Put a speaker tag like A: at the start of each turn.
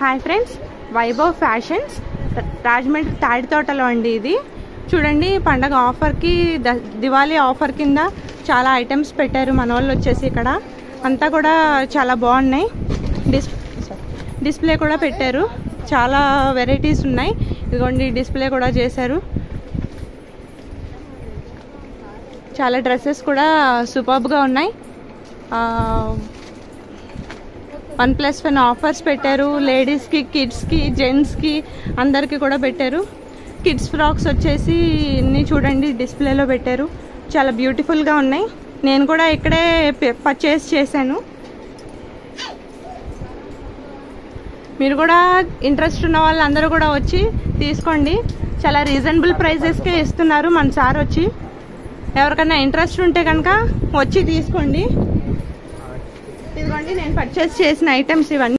A: Hi friends, Vaibhav fashions Rajahmundry తాడితోటలో అండి. ఇది చూడండి, పండగ ఆఫర్కి దివాళీ ఆఫర్ కింద చాలా ఐటమ్స్ పెట్టారు మన వాళ్ళు వచ్చేసి. ఇక్కడ అంతా కూడా చాలా బాగున్నాయి. డిస్ప్లే కూడా పెట్టారు, చాలా వెరైటీస్ ఉన్నాయి. ఇదిగోండి డిస్ప్లే కూడా చేశారు. చాలా డ్రెస్సెస్ కూడా సూపర్బ్గా ఉన్నాయి. 1+1 ఆఫర్స్ పెట్టారు. లేడీస్కి, కిడ్స్కి, జెంట్స్కి అందరికీ కూడా పెట్టారు. కిడ్స్ ఫ్రాక్స్ వచ్చేసి ఇన్ని చూడండి డిస్ప్లేలో పెట్టారు. చాలా బ్యూటిఫుల్గా ఉన్నాయి. నేను కూడా ఇక్కడే పర్చేస్ చేశాను. మీరు కూడా ఇంట్రెస్ట్ ఉన్న వాళ్ళందరూ కూడా వచ్చి తీసుకోండి. చాలా రీజనబుల్ ప్రైజెస్కే ఇస్తున్నారు మన సార్ వచ్చి. ఎవరికైనా ఇంట్రెస్ట్ ఉంటే కనుక వచ్చి తీసుకోండి. ఇదిగోండి నేను పర్చేస్ చేసిన ఐటమ్స్ ఇవన్నీ.